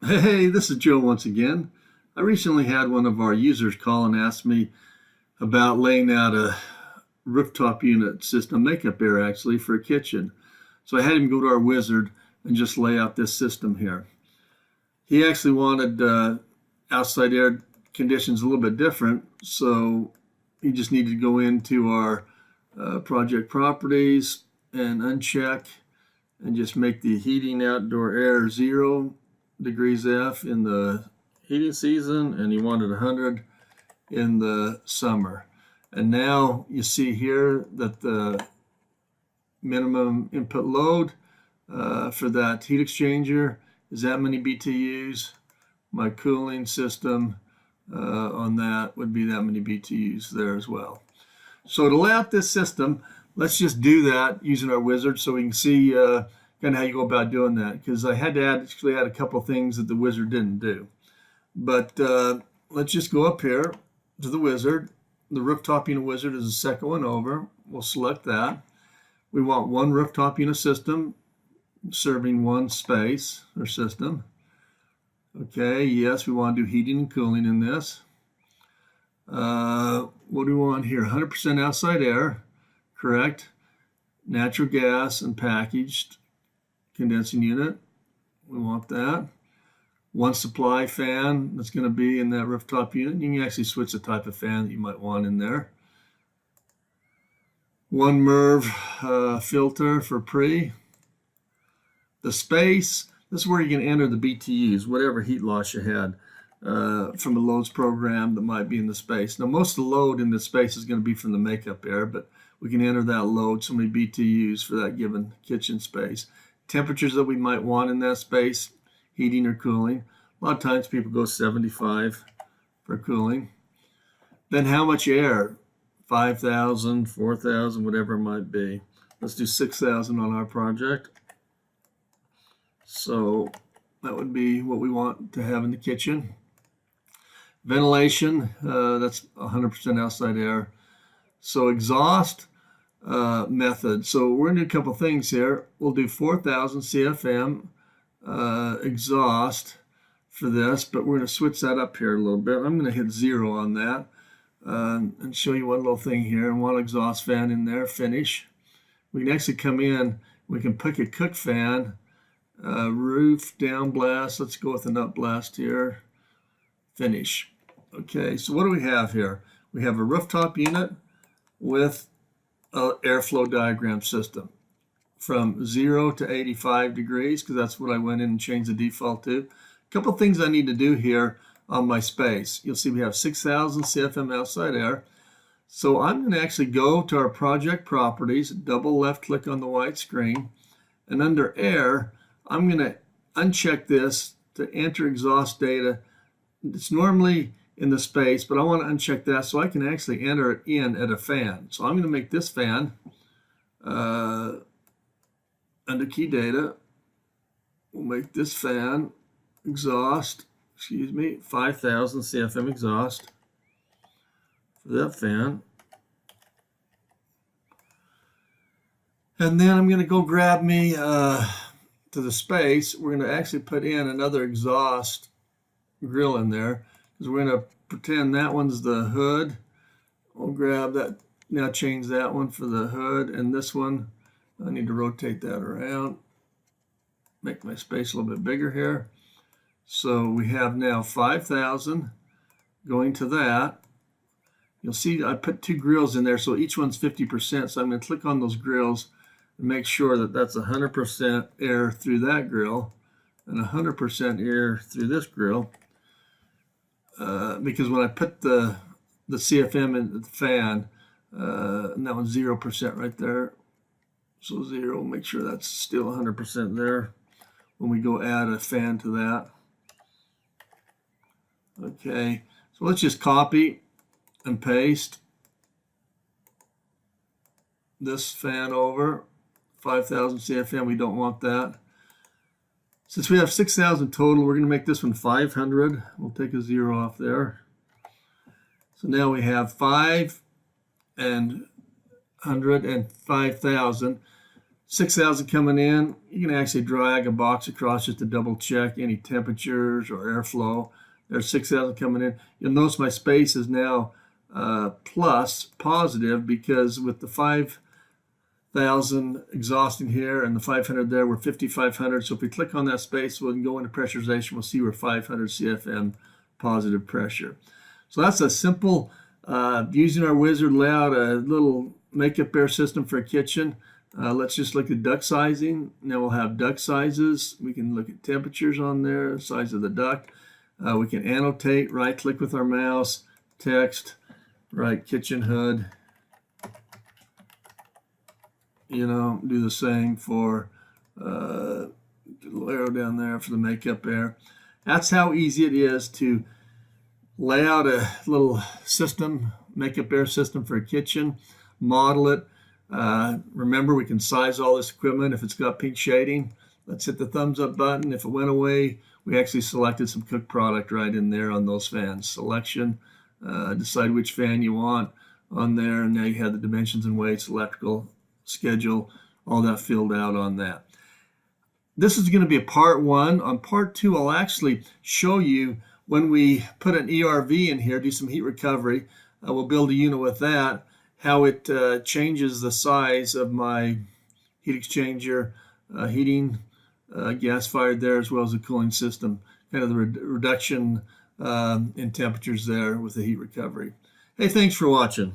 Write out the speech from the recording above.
Hey, this is Joe once again. I recently had one of our users call and ask me about laying out a rooftop unit system, makeup air actually, for a kitchen. So I had him go to our wizard and just lay out this system here. He actually wanted outside air conditions a little bit different, so he just needed to go into our project properties and uncheck and just make the heating outdoor air 0 degrees F in the heating season, and he wanted 100 in the summer. And now you see here that the minimum input load for that heat exchanger is that many BTUs. My cooling system on that would be that many BTUs there as well. So to lay out this system, let's just do that using our wizard so we can see kind of how you go about doing that, because I had to actually add a couple of things that the wizard didn't do. But let's just go up here to the wizard. The rooftop unit wizard is the second one over. We'll select that. We want one rooftop unit system serving one space or system. Okay, yes, we want to do heating and cooling in this. What do we want here? 100% outside air, correct. Natural gas and packaged condensing unit. We want that. One supply fan that's going to be in that rooftop unit. You can actually switch the type of fan that you might want in there. One MERV filter for pre. The space, this is where you can enter the BTUs, whatever heat loss you had from the loads program that might be in the space. Now, most of the load in this space is going to be from the makeup air, but we can enter that load, so many BTUs for that given kitchen space. Temperatures that we might want in that space, heating or cooling. A lot of times people go 75 for cooling. Then how much air? 5,000, 4,000, whatever it might be. Let's do 6,000 on our project. So that would be what we want to have in the kitchen. Ventilation, that's 100% outside air. So exhaust method. So we're going to do a couple things here. We'll do 4,000 CFM exhaust for this, but we're going to switch that up here a little bit. I'm going to hit 0 on that and show you one little thing here. And one exhaust fan in there, finish. We can actually come in, we can pick a cook fan, roof, down blast. Let's go with an up blast here, finish. Okay, so what do we have here? We have a rooftop unit with an airflow diagram system from 0 to 85 degrees, because that's what I went in and changed the default to. A couple of things I need to do here on my space. You'll see we have 6,000 CFM outside air. So I'm going to actually go to our project properties, double left click on the white screen, and under air, I'm going to uncheck this to enter exhaust data. It's normally in the space, but I want to uncheck that so I can actually enter it in at a fan. So I'm going to make this fan under key data. We'll make this fan exhaust, 5,000 CFM exhaust for that fan. And then I'm going to go grab me to the space. We're going to actually put in another exhaust grill in there, because we're going to pretend that one's the hood. We'll grab that, now change that one for the hood, and this one, I need to rotate that around, make my space a little bit bigger here. So we have now 5,000 going to that. You'll see I put 2 grills in there, so each one's 50%. So I'm going to click on those grills and make sure that that's 100% air through that grill and 100% air through this grill. Because when I put the CFM in the fan, and that one's 0% right there. So 0, make sure that's still 100% there when we go add a fan to that. Okay, so let's just copy and paste this fan over. 5,000 CFM, we don't want that. Since we have 6,000 total, we're going to make this one 500. We'll take a 0 off there. So now we have 5 and 100 and 5,000. 6,000 coming in. You can actually drag a box across just to double check any temperatures or airflow. There's 6,000 coming in. You'll notice my space is now positive, because with the 5,000 exhausting here and the 500 there, we're 5,500. So if we click on that space, we'll go into pressurization. We'll see we're 500 CFM positive pressure. So that's a simple, using our wizard layout, a little makeup air system for a kitchen. Let's just look at duct sizing. Now we'll have duct sizes. We can look at temperatures on there, size of the duct. We can annotate, right click with our mouse, text, write kitchen hood. Do the same for the arrow down there for the makeup air. That's how easy it is to lay out a little system, makeup air system for a kitchen, model it. Remember, we can size all this equipment. If it's got pink shading, let's hit the thumbs up button. If it went away, we actually selected some cook product right in there on those fans. Selection, decide which fan you want on there, and now you have the dimensions and weights, electrical, schedule, all that filled out on that. This is going to be a part one. On part two, I'll actually show you when we put an ERV in here, do some heat recovery. We'll build a unit with that, how it changes the size of my heat exchanger, heating, gas fired there, as well as the cooling system, kind of the reduction in temperatures there with the heat recovery. Hey, thanks for watching.